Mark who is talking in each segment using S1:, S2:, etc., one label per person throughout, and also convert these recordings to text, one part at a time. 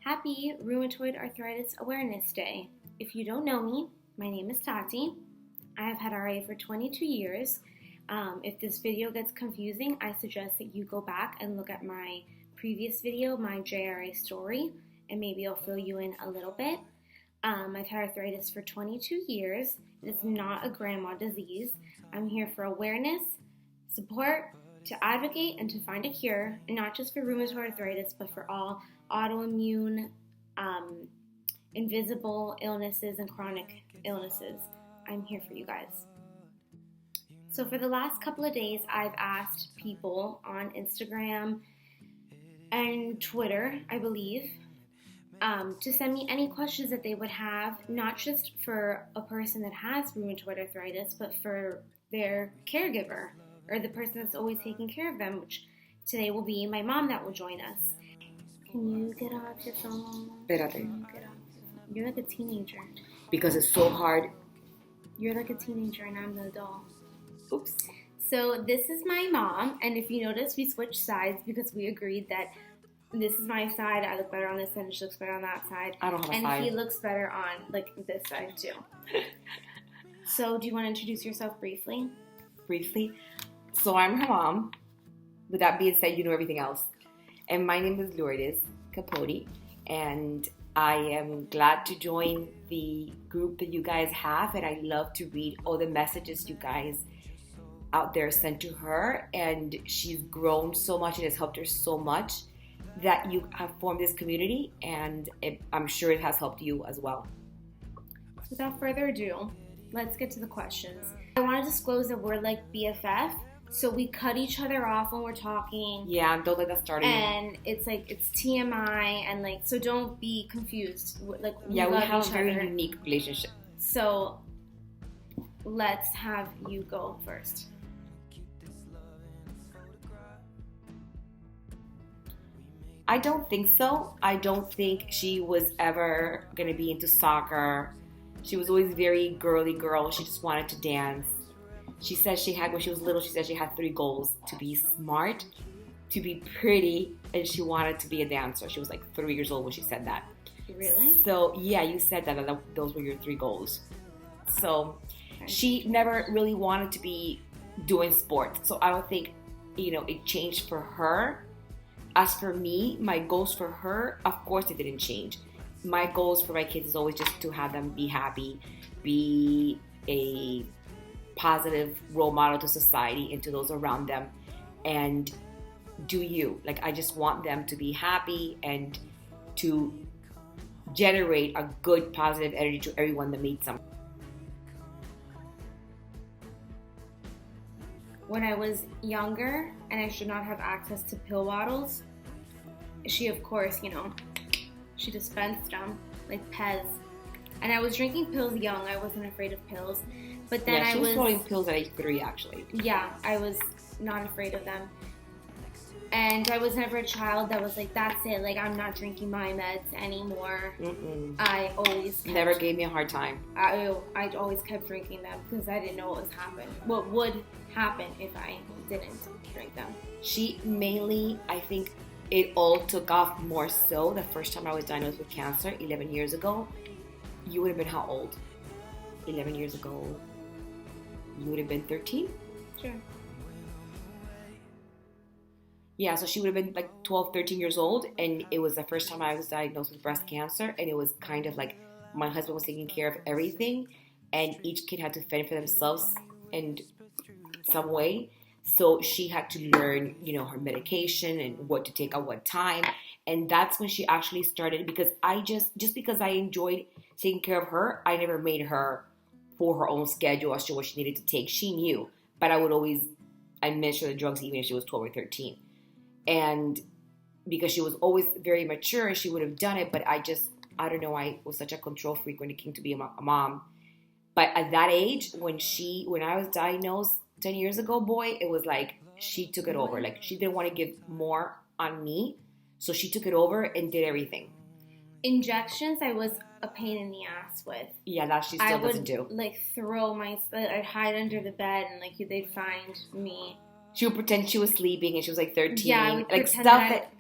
S1: Happy Rheumatoid Arthritis Awareness Day. If you don't know me, my name is Tati. I have had RA for 22 years. If this video gets confusing, I suggest that you go back and look at my previous video, my JRA story, and maybe I'll fill you in a little bit. I've had arthritis for 22 years. It's not a grandma disease. I'm here for awareness, support, to advocate, and to find a cure, and not just for rheumatoid arthritis, but for all autoimmune, invisible illnesses and chronic illnesses. I'm here for you guys. So for the last couple of days, I've asked people on Instagram and Twitter, I believe, to send me any questions that they would have, not just for a person that has rheumatoid arthritis, but for their caregiver or the person that's always taking care of them, which today will be my mom that will join us. Can you get off your phone?
S2: Espérate.
S1: You're like a teenager.
S2: Because it's so hard.
S1: You're like a teenager and I'm the adult.
S2: Oops.
S1: So this is my mom, and if you notice, we switched sides because we agreed that this is my side, I look better on this side, and she looks better on that side.
S2: I don't have a
S1: and
S2: side.
S1: And he looks better on, this side, too. So do you want to introduce yourself briefly?
S2: Briefly. So I'm her mom. With that being said, you know everything else. And my name is Lourdes Capote, and I am glad to join the group that you guys have, and I love to read all the messages you guys out there sent to her, and she's grown so much and has helped her so much that you have formed this community, and I'm sure it has helped you as well.
S1: Without further ado, let's get to the questions. I want to disclose that we're like BFF, so we cut each other off when we're talking.
S2: Yeah, don't let that start.
S1: And it's TMI, and so don't be confused.
S2: We have a very unique relationship.
S1: So let's have you go first.
S2: I don't think so. I don't think she was ever going to be into soccer. She was always very girly girl. She just wanted to dance. She said when she was little, she said she had 3 goals: to be smart, to be pretty, and she wanted to be a dancer. She was 3 years old when she said that.
S1: Really?
S2: So, yeah, you said that those were your 3 goals. So, she never really wanted to be doing sports. So, I don't think, it changed for her. As for me, my goals for her, of course, it didn't change. My goals for my kids is always just to have them be happy, be a positive role model to society and to those around them, and do you. I just want them to be happy and to generate a good, positive energy to everyone that meets them.
S1: When I was younger and I should not have access to pill bottles, she, of course, she dispensed them, like Pez. And I was drinking pills young. I wasn't afraid of pills. But then
S2: she was throwing pills at age 3, actually.
S1: Yeah, I was not afraid of them. And I was never a child that was that's it. I'm not drinking my meds anymore.
S2: Mm-mm.
S1: I always
S2: never gave me a hard time.
S1: I always kept drinking them because I didn't know what would happen if I didn't drink them.
S2: She mainly, I think, it all took off more so the first time I was diagnosed with cancer 11 years ago. You would have been how old? 11 years ago. You would have been 13?
S1: Sure.
S2: Yeah, so she would have been 12, 13 years old, and it was the first time I was diagnosed with breast cancer, and it was kind of my husband was taking care of everything, and each kid had to fend for themselves in some way. So she had to learn, her medication and what to take at what time, and that's when she actually started, because just because I enjoyed taking care of her, I never made her for her own schedule as to what she needed to take. She knew, but I would always administer the drugs even if she was 12 or 13. And because she was always very mature, she would have done it, but I don't know, I was such a control freak when it came to be a mom. But at that age, when I was diagnosed 10 years ago, boy, it was she took it over. She didn't want to give more on me, so she took it over and did everything.
S1: Injections, I was a pain in the ass with.
S2: Yeah, that she still doesn't do.
S1: I'd hide under the bed and they'd find me.
S2: She would pretend she was sleeping and she was 13.
S1: Yeah,
S2: stuff that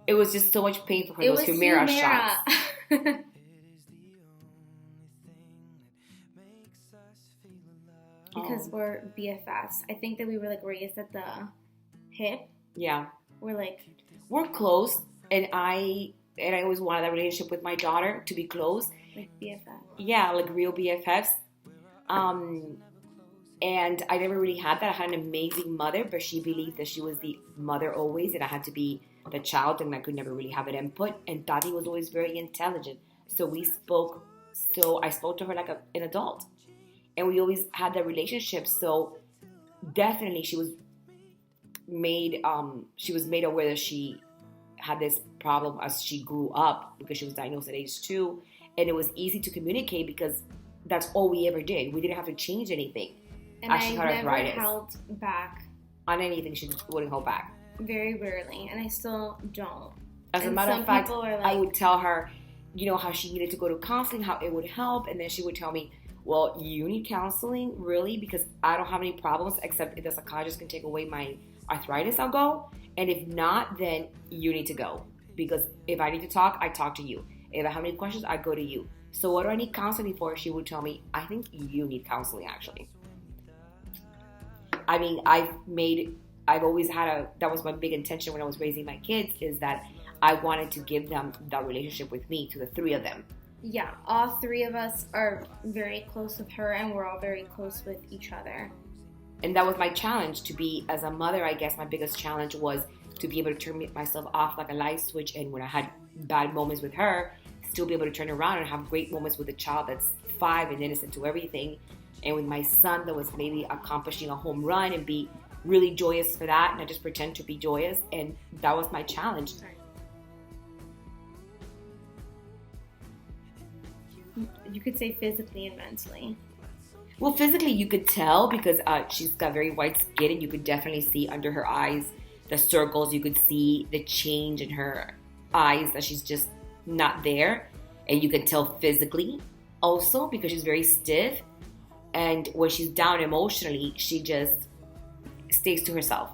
S2: It was just so much pain for her.
S1: It
S2: Those
S1: was
S2: Humira
S1: Humira.
S2: shots.
S1: Because we're BFFs. I think that we were like raised at the hip.
S2: Yeah.
S1: We're
S2: close, and I always wanted that relationship with my daughter to be close.
S1: Like BFF.
S2: Yeah, like real BFFs. And I never really had that. I had an amazing mother, but she believed that she was the mother always, and I had to be the child, and I could never really have an input. And Tati was always very intelligent, so we spoke. So I spoke to her like an adult, and we always had that relationship. So definitely, she was made aware that she had this problem as she grew up because she was diagnosed at age 2, and it was easy to communicate because that's all we ever did. We didn't have to change anything.
S1: And I never held back
S2: on anything. She just wouldn't hold back.
S1: Very rarely, and I still don't.
S2: As a matter of fact, I would tell her, how she needed to go to counseling, how it would help, and then she would tell me, well, you need counseling, really? Because I don't have any problems except if the psychologist can take away my arthritis, I'll go. And if not, then you need to go. Because if I need to talk, I talk to you. If I have any questions, I go to you. So what do I need counseling for? She would tell me, I think you need counseling, actually. I mean, I've always had that was my big intention when I was raising my kids, is that I wanted to give them that relationship with me, to the 3 of them.
S1: Yeah, all 3 of us are very close with her, and we're all very close with each other.
S2: And that was my challenge, to be, as a mother, I guess my biggest challenge was to be able to turn myself off like a light switch, and when I had bad moments with her, still be able to turn around and have great moments with a child that's 5 and innocent to everything. And with my son that was maybe accomplishing a home run, and be really joyous for that, and I just pretend to be joyous. And that was my challenge.
S1: You could say physically and mentally.
S2: Well, physically you could tell because she's got very white skin, and you could definitely see under her eyes the circles. You could see the change in her eyes, that she's just not there. And you could tell physically also because she's very stiff. And when she's down emotionally, she just stays to herself.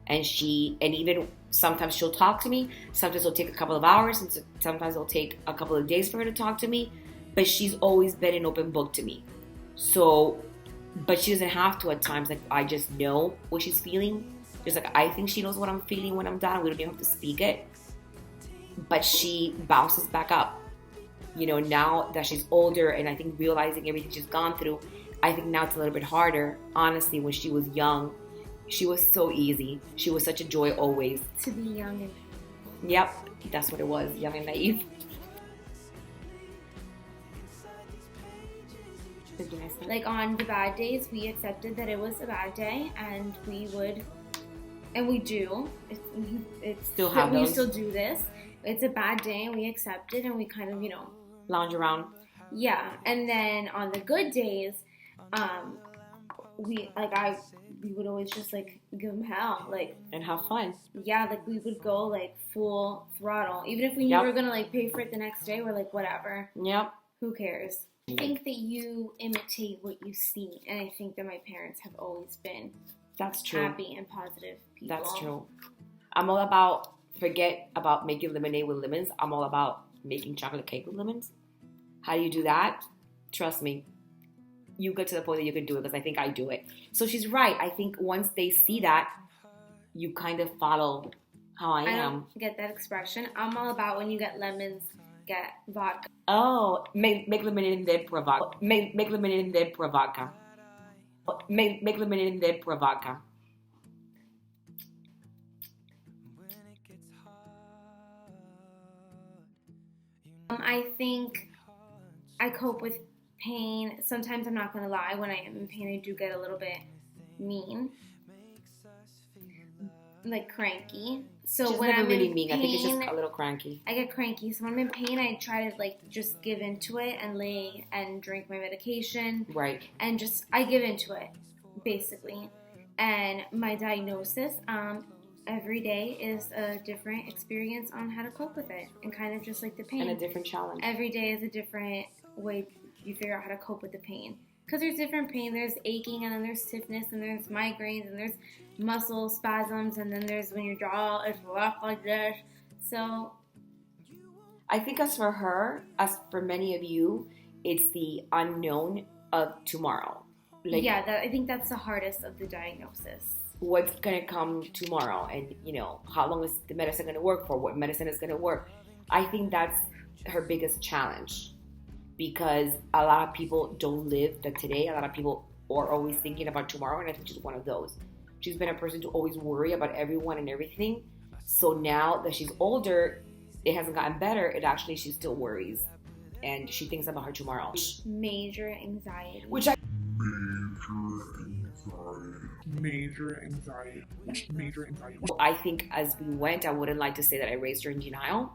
S2: And even sometimes she'll talk to me. Sometimes it'll take a couple of hours, and sometimes it'll take a couple of days for her to talk to me. But she's always been an open book to me. So, but she doesn't have to at times. Like, I just know what she's feeling. Just like I think she knows what I'm feeling when I'm down. We don't even have to speak it. But she bounces back up. Now that she's older, and I think realizing everything she's gone through, I think now it's a little bit harder. Honestly, when she was young, she was so easy. She was such a joy always.
S1: To be young and...
S2: Yep, that's what it was, young and naive.
S1: Like, on the bad days, we accepted that it was a bad day, and we do. It's
S2: still have those.
S1: We still do this. It's a bad day, and we accept it, and we kind of,
S2: lounge around.
S1: Yeah, and then on the good days, we would always just like give them hell, like,
S2: and have fun.
S1: Yeah, like we would go like full throttle, even if we knew we were gonna like pay for it the next day. We're like, whatever.
S2: Yep.
S1: Who cares? I think that you imitate what you see, and I think that my parents have always been happy and positive people.
S2: That's true. I'm all about, forget about making lemonade with lemons. I'm all about making chocolate cake with lemons. How do you do that? Trust me. You get to the point that you can do it, because I think I do it. So she's right. I think once they see that, you kind of follow how I am.
S1: I don't get that expression. I'm all about when you get lemons, get vodka.
S2: Oh, make lemonade and then pour vodka. Make lemonade and then pour vodka. Make lemonade and then pour vodka.
S1: I think I cope with pain. Sometimes, I'm not going to lie, when I am in pain, I do get a little bit mean. Like cranky. So when I'm
S2: really
S1: in
S2: mean,
S1: pain,
S2: I think it's just a little cranky.
S1: I get cranky. So when I'm in pain, I try to like just give into it and lay and drink my medication.
S2: Right.
S1: And just, I give into it, basically. And my diagnosis, every day is a different experience on how to cope with it, and kind of just like the pain.
S2: And a different challenge.
S1: Every day is a different way you figure out how to cope with the pain. Because there's different pain. There's aching, and then there's stiffness, and there's migraines, and there's muscle spasms, and then there's when your jaw is rough like this. So
S2: I think as for her, as for many of you, it's the unknown of tomorrow. Like,
S1: I think that's the hardest of the diagnosis.
S2: What's going to come tomorrow, and how long is the medicine going to work for? What medicine is going to work? I think that's her biggest challenge, because a lot of people don't live the today. A lot of people are always thinking about tomorrow, and I think she's one of those. She's been a person to always worry about everyone and everything. So now that she's older, it hasn't gotten better. She still worries, and she thinks about her tomorrow.
S1: Major anxiety.
S3: Major anxiety.
S2: I think as we went, I wouldn't like to say that I raised her in denial.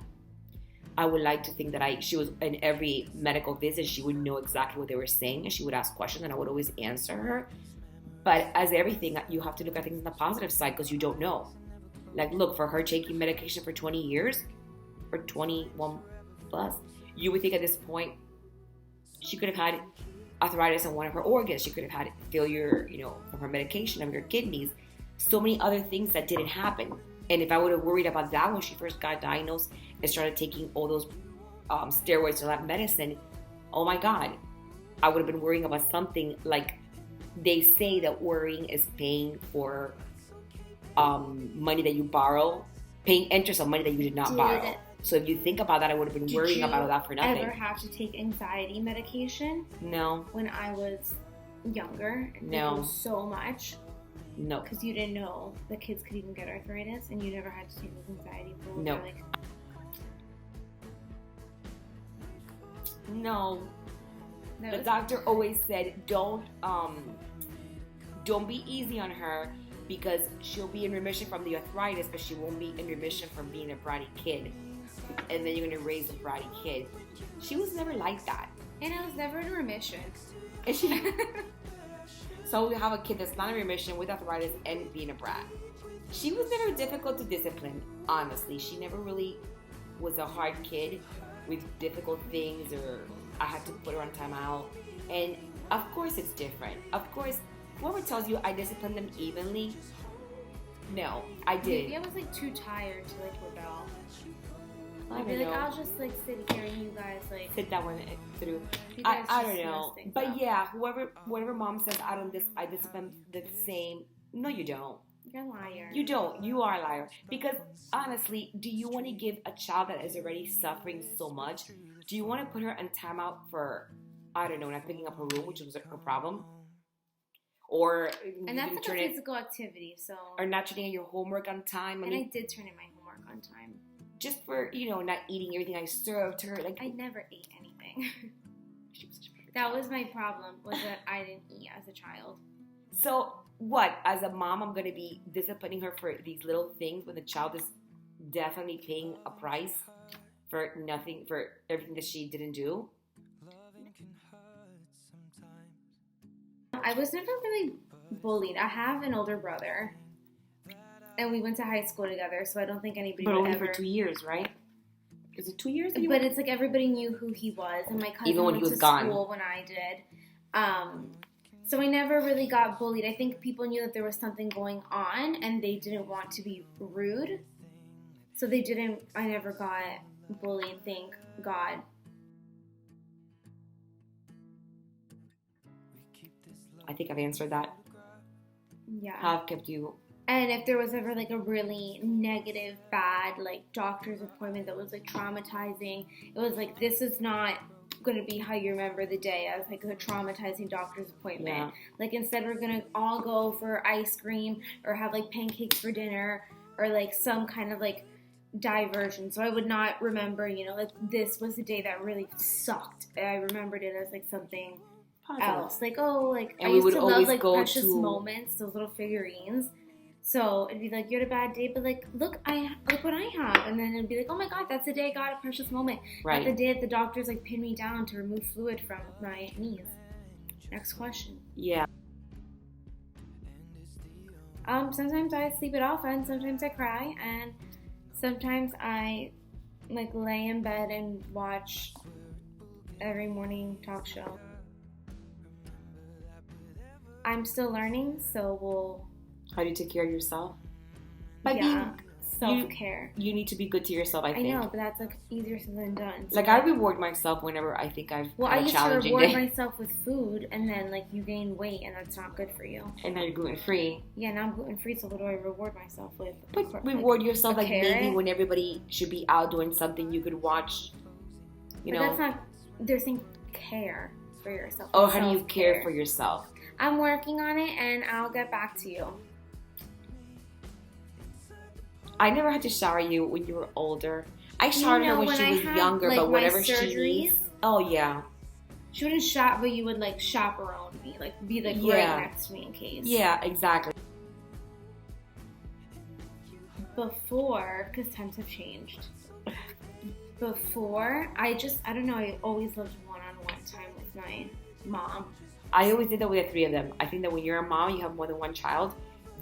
S2: I would like to think that she was in every medical visit, she would know exactly what they were saying, and she would ask questions, and I would always answer her. But as everything, you have to look at things on the positive side, because you don't know. Like, look, for her taking medication for 20 years, or 21 plus, you would think at this point she could have had arthritis in one of her organs. She could have had failure, from her medication of her kidneys. So many other things that didn't happen. And if I would have worried about that when she first got diagnosed and started taking all those steroids and that medicine, oh my God, I would have been worrying about something like they say that worrying is paying for money that you borrow, paying interest on money that you did not borrow. So if you think about that, I would have been worrying about that for nothing.
S1: Did you ever have to take anxiety medication?
S2: No.
S1: When I was younger?
S2: No.
S1: It was so much?
S2: No.
S1: Because you didn't know that kids could even get arthritis, and you never had to take those anxiety pills?
S2: No. No. The doctor always said, don't be easy on her, because she'll be in remission from the arthritis, but she won't be in remission from being a bratty kid. And then you're going to raise a bratty kid. She was never like that.
S1: And I was never in remission.
S2: So we have a kid that's not in remission with arthritis and being a brat. She was never difficult to discipline, honestly. She never really was a hard kid with difficult things, or I had to put her on timeout. And of course it's different. Of course, whoever tells you I disciplined them evenly, no, I didn't.
S1: Maybe I was too tired to rebel. I'd be
S2: know.
S1: I'll just sit here and you guys
S2: sit that one through. I don't know. But yeah, whatever mom says, I discipline the same. No, you don't.
S1: You're a liar.
S2: You don't. You are a liar. Because honestly, do you want to give a child that is already suffering so much? Do you want to put her on timeout for, I don't know, not picking up her room, which was her problem? Or
S1: and that's a physical activity, so.
S2: Or not turning in your homework on time.
S1: I did turn in my homework on time.
S2: Just for, not eating everything I served her.
S1: I never ate anything. That was my problem, was that I didn't eat as a child.
S2: So, what? As a mom, I'm going to be disciplining her for these little things when the child is definitely paying a price for nothing, for everything that she didn't do?
S1: I was never really bullied. I have an older brother. And we went to high school together, so I don't think anybody
S2: but
S1: would
S2: only
S1: ever...
S2: for 2 years, right? Is it 2 years?
S1: But it's everybody knew who he was, and my cousin
S2: even when
S1: went
S2: he was
S1: to
S2: gone.
S1: School when I did. So I never really got bullied. I think people knew that there was something going on, and they didn't want to be rude. So I never got bullied, thank God.
S2: I think I've answered that.
S1: Yeah.
S2: How I've kept you...
S1: And if there was ever a really negative, bad doctor's appointment that was traumatizing, it was this is not going to be how you remember the day as a traumatizing doctor's appointment. Yeah. Instead we're going to all go for ice cream or have pancakes for dinner or some kind of diversion. So I would not remember, this was the day that really sucked. I remembered it as something positive. Else.
S2: And
S1: I used to love precious moments, those little figurines. So it'd be you had a bad day, but look what I have, and then it'd be oh my God, that's the day I got a precious moment.
S2: Right.
S1: That's the day that the doctors pinned me down to remove fluid from my knees. Next question.
S2: Yeah.
S1: Sometimes I sleep it off, and sometimes I cry, and sometimes I lay in bed and watch every morning talk show. I'm still learning, so we'll.
S2: How do you take care of yourself? By
S1: self-care.
S2: You need to be good to yourself, I think.
S1: I know, but that's like easier said than done. So
S2: like I reward myself whenever I think I've had a challenging day.
S1: I used to reward myself with food, and then like you gain weight, and that's not good for you.
S2: And now you're gluten free.
S1: Yeah, now I'm gluten free. So what do I reward myself with?
S2: But reward yourself like maybe when everybody should be out doing something, you could watch. You know,
S1: that's not. They're saying care for yourself.
S2: Oh, how do you care for yourself?
S1: I'm working on it, and I'll get back to you.
S2: I never had to shower you when you were older. I showered her when she was younger, but whatever she needs. Oh, yeah.
S1: She wouldn't shop, but you would, like, chaperone me. Like, be, like, right next to me in case.
S2: Yeah, exactly.
S1: Before, because times have changed. Before, I don't know, I always loved one-on-one time with my mom.
S2: I always did that with the three of them. I think that when you're a mom, you have more than one child.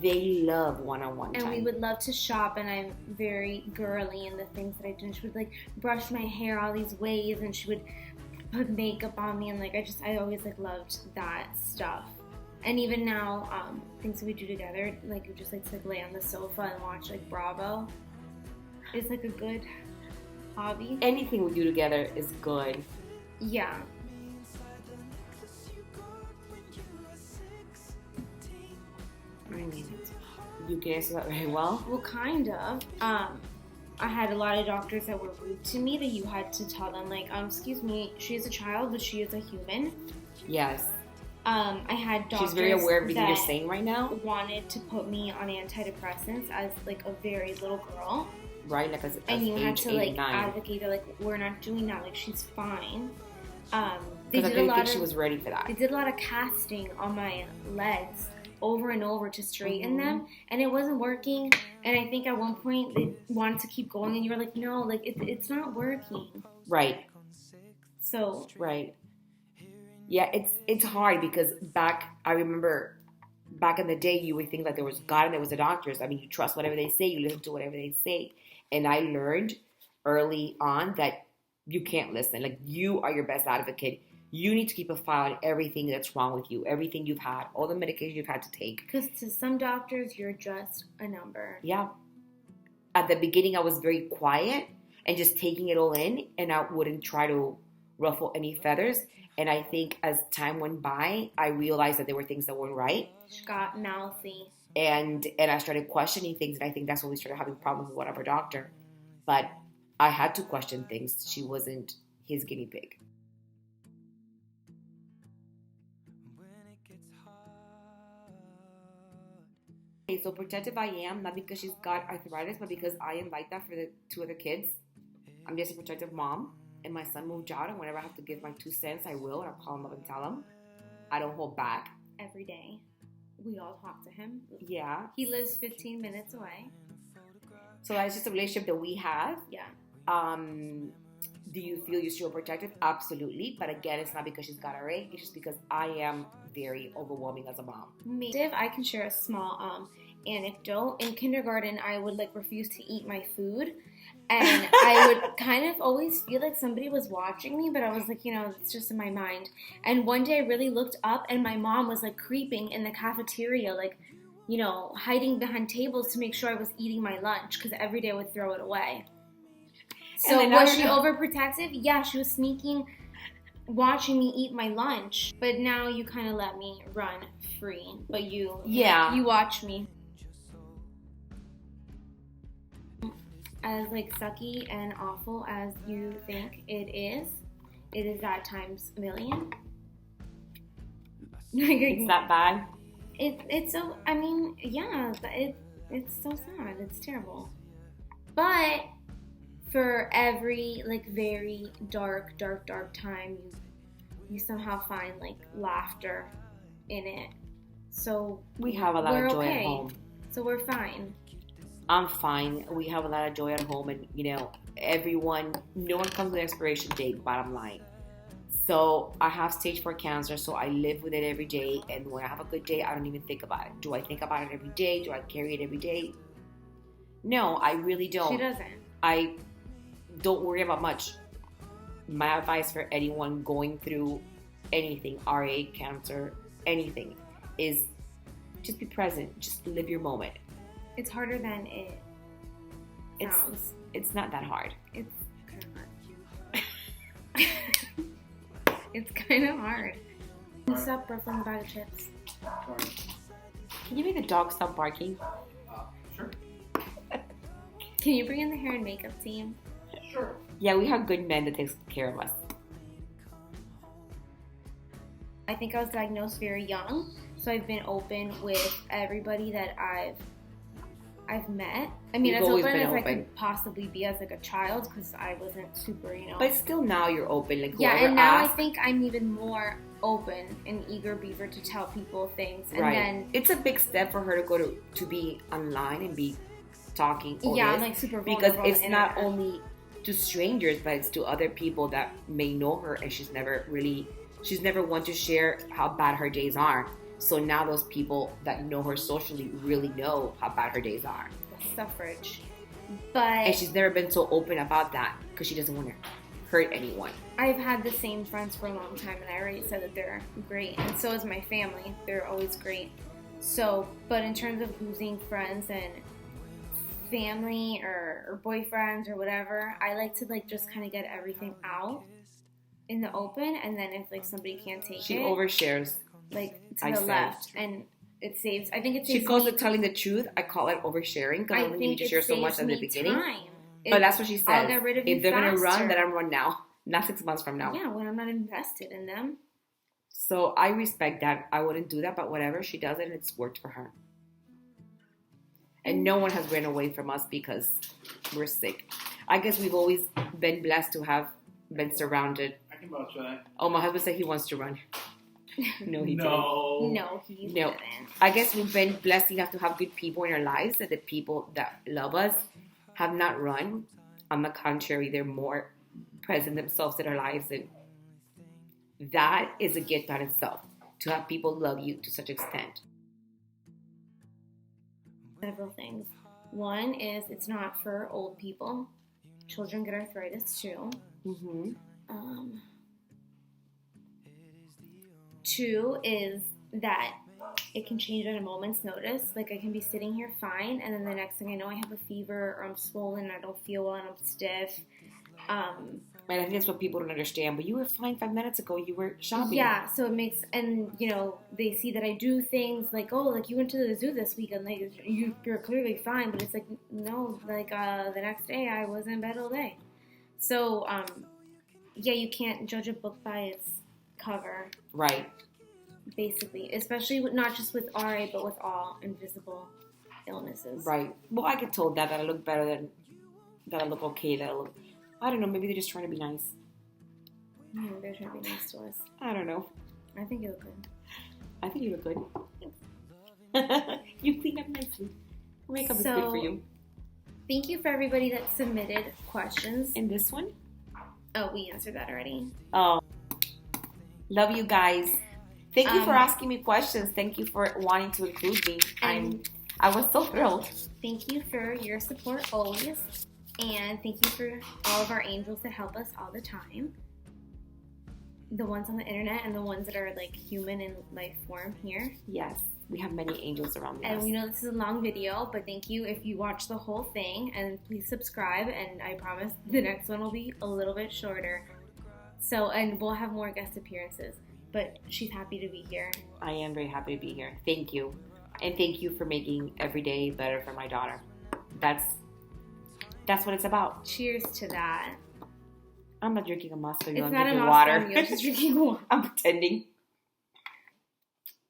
S2: They love one-on-one time.
S1: And we would love to shop, and I'm very girly in the things that I do. And she would, like, brush my hair all these ways, and she would put makeup on me, and, like, I always, like, loved that stuff. And even now, things that we do together, like, we just, like, to, like, lay on the sofa and watch, like, Bravo. It's, like, a good hobby.
S2: Anything we do together is good.
S1: Yeah.
S2: You can answer that very well.
S1: Well, kind of. I had a lot of doctors that were rude to me that you had to tell them, like, excuse me, she is a child, but she is a human.
S2: Yes.
S1: I had doctors
S2: She's very aware of everything you're saying right now.
S1: Wanted to put me on antidepressants as, like, a very little girl.
S2: Right, like as
S1: and you
S2: age
S1: had to,
S2: 8
S1: like,
S2: 9.
S1: advocate that, like, we're not doing that, like, she's fine.
S2: They did a lot think she was ready for that.
S1: They did a lot of casting on my legs over and over to straighten them, and it wasn't working. And I think at one point they wanted to keep going, and you were like, no, like, it's not working.
S2: Right.
S1: So.
S2: Right. Yeah, it's hard because I remember back in the day, you would think that there was God and there was the doctors. I mean, you trust whatever they say, you listen to whatever they say. And I learned early on that you can't listen. Like, you are your best advocate. You need to keep a file on everything that's wrong with you, everything you've had, all the medication you've had to take.
S1: Because to some doctors, you're just a number.
S2: Yeah. At the beginning, I was very quiet and just taking it all in, and I wouldn't try to ruffle any feathers. And I think as time went by, I realized that there were things that weren't right.
S1: She got mouthy.
S2: And I started questioning things, and I think that's when we started having problems with one of our doctor. But I had to question things. She wasn't his guinea pig. Okay, so protective I am, not because she's got arthritis, but because I am like that for the two other kids. I'm just a protective mom, and my son moved out, and whenever I have to give my 2 cents, I will, and I'll call him up and tell him. I don't hold back.
S1: Every day. We all talk to him.
S2: Yeah.
S1: He lives 15 minutes away.
S2: So that's just a relationship that we have.
S1: Yeah.
S2: Do you feel you're still protective? Absolutely. But again, it's not because she's got RA. It's just because I am very overwhelming as a mom.
S1: I can share a small anecdote. In kindergarten, I would, like, refuse to eat my food. And I would kind of always feel like somebody was watching me, but I was like, you know, it's just in my mind. And one day I really looked up, and my mom was, like, creeping in the cafeteria, like, you know, hiding behind tables to make sure I was eating my lunch, because every day I would throw it away. So was she overprotective? Yeah, she was sneaking, watching me eat my lunch. But now you kind of let me run free. But you watch me. As, like, sucky and awful as you think it is that times a million.
S2: It's that bad?
S1: It's so, I mean, yeah, it's so sad. It's terrible. But for every, like, very dark time, you somehow find, like, laughter in it. So
S2: we have a lot of joy at home.
S1: So we're fine.
S2: I'm fine. We have a lot of joy at home, and, you know, no one comes with an expiration date, bottom line. So I have stage 4 cancer, so I live with it every day, and when I have a good day, I don't even think about it. Do I think about it every day? Do I carry it every day? No, I really don't.
S1: She doesn't.
S2: I don't worry about much. My advice for anyone going through anything, RA, cancer, anything, is just be present. Just live your moment.
S1: It's harder than it
S2: It's not that hard.
S1: It's kind of hard. It's kind of hard. Stop ruffling about the chips.
S3: Sorry.
S2: Can you make the dog stop barking?
S3: Sure.
S1: Can you bring in the hair and makeup team?
S3: Sure.
S2: Yeah, we have good men that takes care of us.
S1: I think I was diagnosed very young, so I've been open with everybody that I've met. I mean,
S2: You've
S1: as
S2: always
S1: open
S2: been
S1: as I
S2: open.
S1: could possibly be as like a child, because I wasn't super,
S2: But still now you're open. Like
S1: yeah,
S2: whoever
S1: and now
S2: asks,
S1: I think I'm even more open and eager beaver to tell people things. And
S2: right.
S1: then
S2: It's a big step for her to go to be online and be talking. All
S1: yeah,
S2: this,
S1: I'm like super
S2: because
S1: vulnerable
S2: it's
S1: on the
S2: not
S1: internet.
S2: only to strangers, but it's to other people that may know her, and she's never one to share how bad her days are. So now those people that know her socially really know how bad her days are.
S1: Suffrage. But
S2: And she's never been so open about that because she doesn't want to hurt anyone.
S1: I've had the same friends for a long time, and I already said that they're great, and so is my family. They're always great. So, but in terms of losing friends and family or boyfriends or whatever, I like to like just kind of get everything out in the open, and then if like somebody can't take
S2: She
S1: it,
S2: overshares.
S1: like to
S2: I
S1: the
S2: say.
S1: left, and it saves. I think it saves.
S2: She calls
S1: me,
S2: it telling the truth. I call it oversharing because I
S1: I
S2: only
S1: think
S2: need to
S1: it
S2: share so much
S1: saves
S2: at the
S1: me
S2: beginning.
S1: time.
S2: But that's what she says.
S1: I'll get rid of you
S2: if they're gonna run,
S1: faster.
S2: let them run now, not 6 months from now.
S1: Yeah, when I'm not invested in them.
S2: So I respect that. I wouldn't do that, but whatever, she does it, and it's worked for her. And no one has ran away from us because we're sick. I guess we've always been blessed to have been surrounded.
S3: I can vouch for that.
S2: Oh, my husband said he wants to run. No, he didn't.
S1: No, he
S2: No.
S1: didn't.
S2: I guess we've been blessed enough to have good people in our lives, that the people that love us have not run. On the contrary, they're more present themselves in our lives, and that is a gift on itself, to have people love you to such extent.
S1: Several things. One is it's not for old people. Children get arthritis too.
S2: Mm-hmm.
S1: Two is that it can change at a moment's notice. Like I can be sitting here fine, and then the next thing I know, I have a fever, or I'm swollen, I don't feel well, and I'm stiff.
S2: And I think that's what people don't understand. But you were fine 5 minutes ago. You were shopping.
S1: Yeah, so it makes, and you know, they see that I do things like, oh, like you went to the zoo this weekend, like you're clearly fine, but it's like, no, like the next day I was in bed all day. So, yeah, you can't judge a book by its cover.
S2: Right.
S1: Basically, especially with, not just with RA, but with all invisible illnesses.
S2: Right. Well, I get told that I look better than, that I look okay, that I look, I don't know, maybe they're just trying to be nice.
S1: Yeah, they're trying to be nice to us.
S2: I don't know.
S1: I think you look good.
S2: I think you look good. You clean up nicely. Makeup is good for you.
S1: Thank you for everybody that submitted questions.
S2: And this one?
S1: Oh, we answered that already.
S2: Oh, love you guys. Thank you for asking me questions. Thank you for wanting to include me. I was so thrilled.
S1: Thank you for your support always. And thank you for all of our angels that help us all the time. The ones on the internet and the ones that are like human in life form here.
S2: Yes, we have many angels around us.
S1: And we know this is a long video, but thank you if you watch the whole thing. And please subscribe. And I promise the next one will be a little bit shorter. So, and we'll have more guest appearances. But she's happy to be here.
S2: I am very happy to be here. Thank you. And thank you for making every day better for my daughter. That's what it's about.
S1: Cheers to that.
S2: I'm not drinking a Moscow.
S1: It's
S2: I'm
S1: not a
S2: drinking
S1: Moscow
S2: water.
S1: Mule, she's drinking water.
S2: I'm pretending.